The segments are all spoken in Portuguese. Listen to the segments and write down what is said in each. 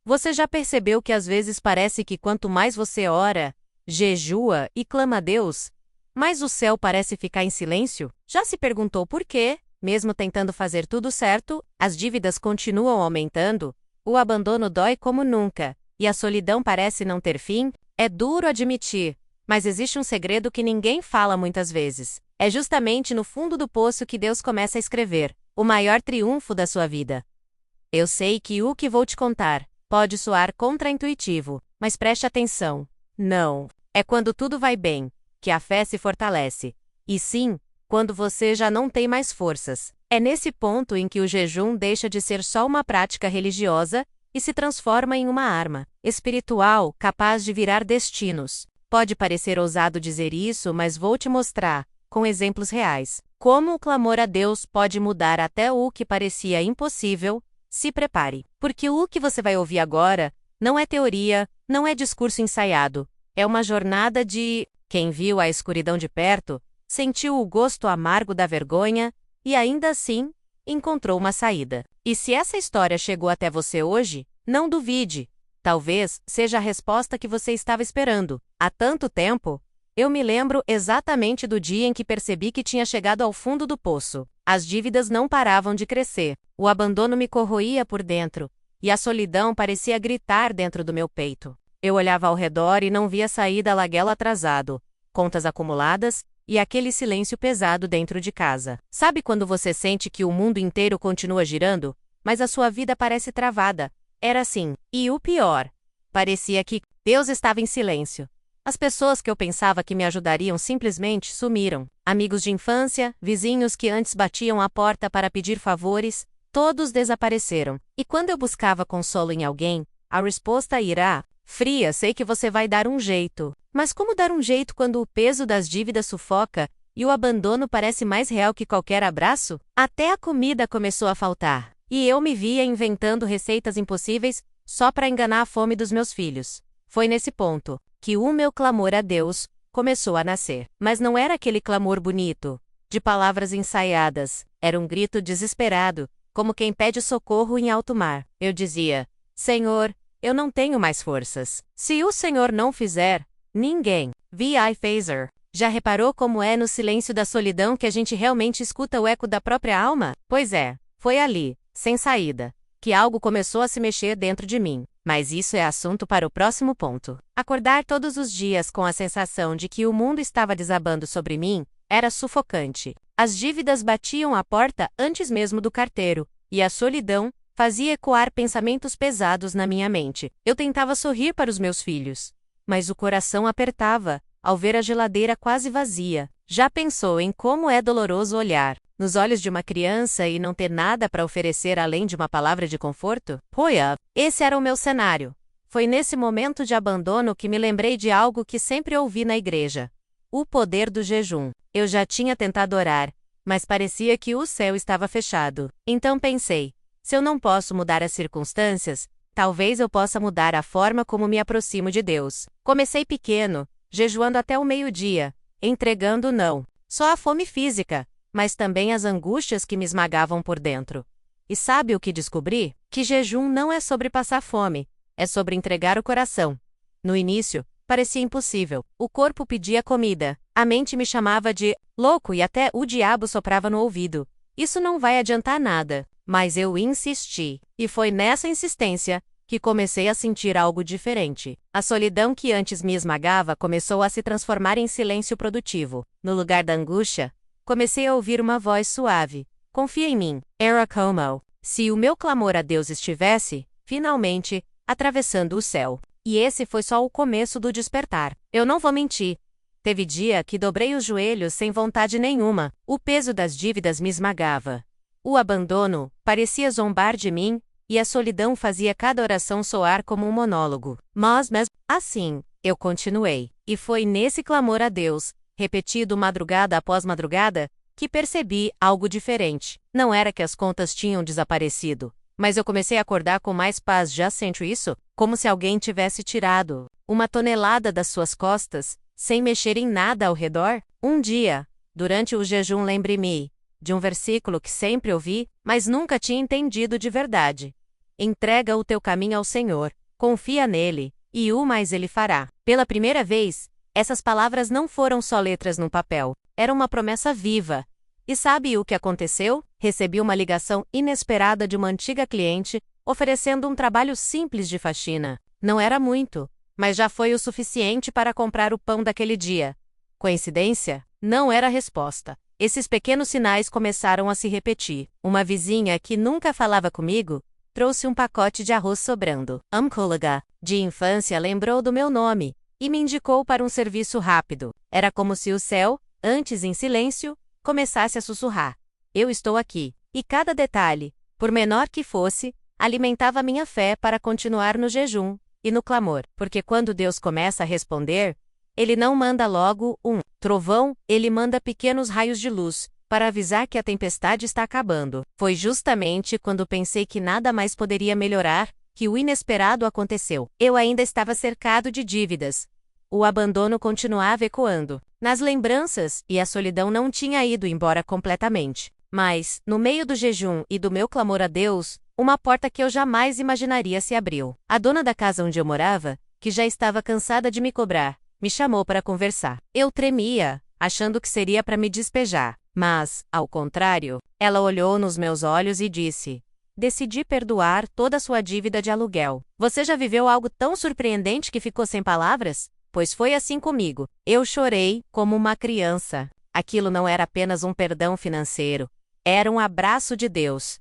Você já percebeu que às vezes parece que quanto mais você ora, jejua e clama a Deus, mais o céu parece ficar em silêncio? Já se perguntou por quê, mesmo tentando fazer tudo certo, as dívidas continuam aumentando, o abandono dói como nunca, e a solidão parece não ter fim? É duro admitir, mas existe um segredo que ninguém fala muitas vezes. É justamente no fundo do poço que Deus começa a escrever o maior triunfo da sua vida. Eu sei que o que vou te contar pode soar contraintuitivo, mas preste atenção. Não, é quando tudo vai bem, que a fé se fortalece. E sim, quando você já não tem mais forças. É nesse ponto em que o jejum deixa de ser só uma prática religiosa e se transforma em uma arma espiritual capaz de virar destinos. Pode parecer ousado dizer isso, mas vou te mostrar, com exemplos reais, como o clamor a Deus pode mudar até o que parecia impossível. Se prepare, porque o que você vai ouvir agora não é teoria, não é discurso ensaiado. É uma jornada de quem viu a escuridão de perto, sentiu o gosto amargo da vergonha e ainda assim encontrou uma saída. E se essa história chegou até você hoje, não duvide. Talvez seja a resposta que você estava esperando. Há tanto tempo, eu me lembro exatamente do dia em que percebi que tinha chegado ao fundo do poço. As dívidas não paravam de crescer, o abandono me corroía por dentro, e a solidão parecia gritar dentro do meu peito. Eu olhava ao redor e não via saída, aluguel atrasado, contas acumuladas e aquele silêncio pesado dentro de casa. Sabe quando você sente que o mundo inteiro continua girando, mas a sua vida parece travada? Era assim. E o pior, parecia que Deus estava em silêncio. As pessoas que eu pensava que me ajudariam simplesmente sumiram. Amigos de infância, vizinhos que antes batiam à porta para pedir favores, todos desapareceram. E quando eu buscava consolo em alguém, a resposta irá: fria, sei que você vai dar um jeito. Mas como dar um jeito quando o peso das dívidas sufoca e o abandono parece mais real que qualquer abraço? Até a comida começou a faltar. E eu me via inventando receitas impossíveis só para enganar a fome dos meus filhos. Foi nesse ponto que o meu clamor a Deus começou a nascer. Mas não era aquele clamor bonito, de palavras ensaiadas. Era um grito desesperado, como quem pede socorro em alto mar. Eu dizia: Senhor, eu não tenho mais forças. Se o Senhor não fizer, ninguém. V.I. Phaser. Já reparou como é no silêncio da solidão que a gente realmente escuta o eco da própria alma? Pois é, foi ali, sem saída, que algo começou a se mexer dentro de mim. Mas isso é assunto para o próximo ponto. Acordar todos os dias com a sensação de que o mundo estava desabando sobre mim era sufocante. As dívidas batiam à porta antes mesmo do carteiro, e a solidão fazia ecoar pensamentos pesados na minha mente. Eu tentava sorrir para os meus filhos, mas o coração apertava ao ver a geladeira quase vazia. Já pensou em como é doloroso olhar nos olhos de uma criança e não ter nada para oferecer além de uma palavra de conforto? Esse era o meu cenário. Foi nesse momento de abandono que me lembrei de algo que sempre ouvi na igreja: o poder do jejum. Eu já tinha tentado orar, mas parecia que o céu estava fechado. Então pensei: se eu não posso mudar as circunstâncias, talvez eu possa mudar a forma como me aproximo de Deus. Comecei pequeno, jejuando até o meio-dia, entregando não só a fome física, mas também as angústias que me esmagavam por dentro. E sabe o que descobri? Que jejum não é sobre passar fome, é sobre entregar o coração. No início, parecia impossível. O corpo pedia comida, a mente me chamava de louco e até o diabo soprava no ouvido: isso não vai adiantar nada. Mas eu insisti, e foi nessa insistência que comecei a sentir algo diferente. A solidão que antes me esmagava começou a se transformar em silêncio produtivo. No lugar da angústia, comecei a ouvir uma voz suave: confia em mim. Era como se o meu clamor a Deus estivesse, finalmente, atravessando o céu. E esse foi só o começo do despertar. Eu não vou mentir. Teve dia que dobrei os joelhos sem vontade nenhuma. O peso das dívidas me esmagava. O abandono parecia zombar de mim, e a solidão fazia cada oração soar como um monólogo. Mas assim, eu continuei. E foi nesse clamor a Deus, repetido madrugada após madrugada, que percebi algo diferente. Não era que as contas tinham desaparecido, mas eu comecei a acordar com mais paz. Já sente isso? Como se alguém tivesse tirado uma tonelada das suas costas, sem mexer em nada ao redor? Um dia, durante o jejum, lembrei-me de um versículo que sempre ouvi, mas nunca tinha entendido de verdade. Entrega o teu caminho ao Senhor, confia nele, e o mais ele fará. Pela primeira vez, essas palavras não foram só letras num papel, era uma promessa viva. E sabe o que aconteceu? Recebi uma ligação inesperada de uma antiga cliente, oferecendo um trabalho simples de faxina. Não era muito, mas já foi o suficiente para comprar o pão daquele dia. Coincidência? Não era a resposta. Esses pequenos sinais começaram a se repetir. Uma vizinha que nunca falava comigo trouxe um pacote de arroz sobrando. Um colega de infância lembrou do meu nome e me indicou para um serviço rápido. Era como se o céu, antes em silêncio, começasse a sussurrar. Eu estou aqui. E cada detalhe, por menor que fosse, alimentava minha fé para continuar no jejum e no clamor. Porque quando Deus começa a responder, Ele não manda logo um trovão, Ele manda pequenos raios de luz, para avisar que a tempestade está acabando. Foi justamente quando pensei que nada mais poderia melhorar, que o inesperado aconteceu. Eu ainda estava cercado de dívidas. O abandono continuava ecoando nas lembranças e a solidão não tinha ido embora completamente. Mas, no meio do jejum e do meu clamor a Deus, uma porta que eu jamais imaginaria se abriu. A dona da casa onde eu morava, que já estava cansada de me cobrar, me chamou para conversar. Eu tremia, achando que seria para me despejar. Mas, ao contrário, ela olhou nos meus olhos e disse: decidi perdoar toda a sua dívida de aluguel. Você já viveu algo tão surpreendente que ficou sem palavras? Pois foi assim comigo. Eu chorei como uma criança. Aquilo não era apenas um perdão financeiro. Era um abraço de Deus.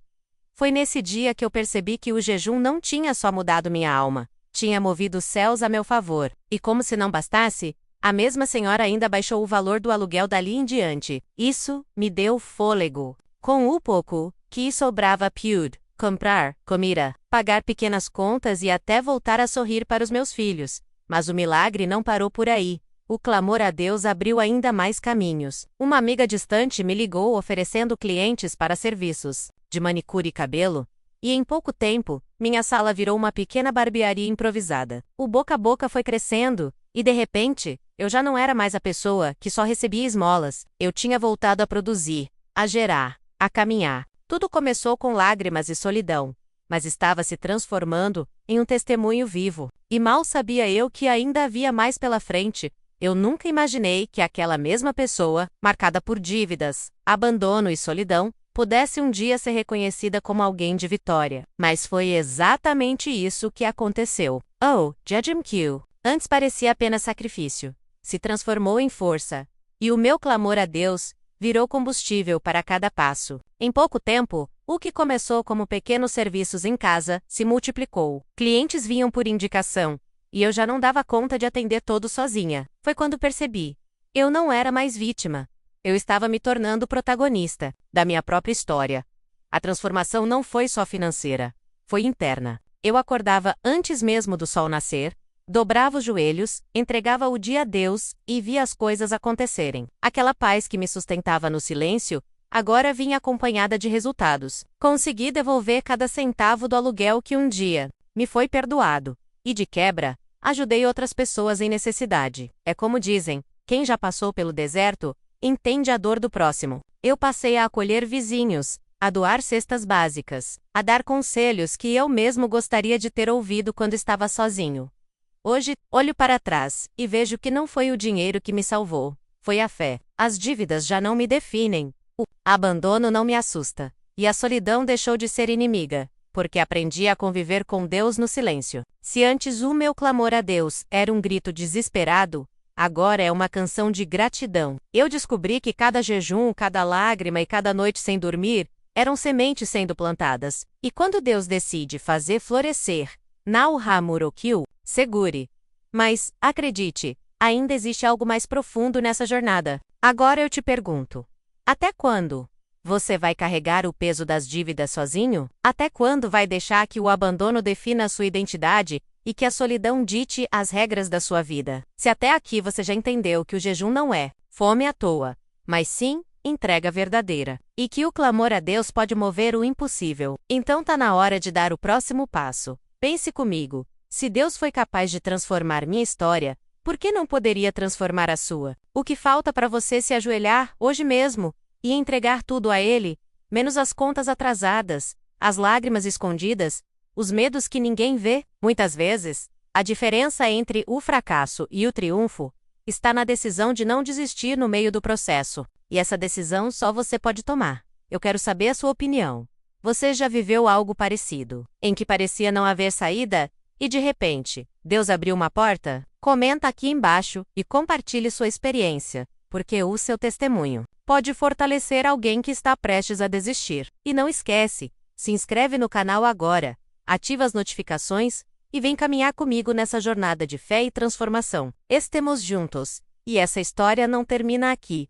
Foi nesse dia que eu percebi que o jejum não tinha só mudado minha alma. Tinha movido os céus a meu favor. E como se não bastasse, a mesma senhora ainda baixou o valor do aluguel dali em diante. Isso me deu fôlego. Com o pouco que sobrava pude comprar comida, pagar pequenas contas e até voltar a sorrir para os meus filhos. Mas o milagre não parou por aí. O clamor a Deus abriu ainda mais caminhos. Uma amiga distante me ligou oferecendo clientes para serviços de manicure e cabelo, e em pouco tempo, minha sala virou uma pequena barbearia improvisada. O boca a boca foi crescendo, e de repente, eu já não era mais a pessoa que só recebia esmolas. Eu tinha voltado a produzir, a gerar, a caminhar. Tudo começou com lágrimas e solidão, mas estava se transformando em um testemunho vivo. E mal sabia eu que ainda havia mais pela frente. Eu nunca imaginei que aquela mesma pessoa, marcada por dívidas, abandono e solidão, pudesse um dia ser reconhecida como alguém de vitória. Mas foi exatamente isso que aconteceu. Oh, Jim Q. Antes parecia apenas sacrifício. Se transformou em força. E o meu clamor a Deus virou combustível para cada passo. Em pouco tempo, o que começou como pequenos serviços em casa se multiplicou. Clientes vinham por indicação, e eu já não dava conta de atender todos sozinha. Foi quando percebi. Eu não era mais vítima. Eu estava me tornando protagonista da minha própria história. A transformação não foi só financeira, foi interna. Eu acordava antes mesmo do sol nascer, dobrava os joelhos, entregava o dia a Deus e via as coisas acontecerem. Aquela paz que me sustentava no silêncio, agora vinha acompanhada de resultados. Consegui devolver cada centavo do aluguel que um dia me foi perdoado. E de quebra, ajudei outras pessoas em necessidade. É como dizem, quem já passou pelo deserto, entende a dor do próximo. Eu passei a acolher vizinhos, a doar cestas básicas, a dar conselhos que eu mesmo gostaria de ter ouvido quando estava sozinho. Hoje, olho para trás e vejo que não foi o dinheiro que me salvou, foi a fé. As dívidas já não me definem, o abandono não me assusta, e a solidão deixou de ser inimiga, porque aprendi a conviver com Deus no silêncio. Se antes o meu clamor a Deus era um grito desesperado, agora é uma canção de gratidão. Eu descobri que cada jejum, cada lágrima e cada noite sem dormir eram sementes sendo plantadas. E quando Deus decide fazer florescer, Nau Hamurokyu, segure. Mas, acredite, ainda existe algo mais profundo nessa jornada. Agora eu te pergunto: até quando você vai carregar o peso das dívidas sozinho? Até quando vai deixar que o abandono defina a sua identidade e que a solidão dite as regras da sua vida? Se até aqui você já entendeu que o jejum não é fome à toa, mas sim entrega verdadeira, e que o clamor a Deus pode mover o impossível, então tá na hora de dar o próximo passo. Pense comigo, se Deus foi capaz de transformar minha história, por que não poderia transformar a sua? O que falta para você se ajoelhar hoje mesmo e entregar tudo a Ele, menos as contas atrasadas, as lágrimas escondidas, Os medos que ninguém vê. Muitas vezes, a diferença entre o fracasso e o triunfo está na decisão de não desistir no meio do processo. E essa decisão só você pode tomar. Eu quero saber a sua opinião. Você já viveu algo parecido, em que parecia não haver saída, e de repente, Deus abriu uma porta? Comenta aqui embaixo e compartilhe sua experiência, porque o seu testemunho pode fortalecer alguém que está prestes a desistir. E não esquece, se inscreve no canal agora, ativa as notificações e vem caminhar comigo nessa jornada de fé e transformação. Estamos juntos, e essa história não termina aqui.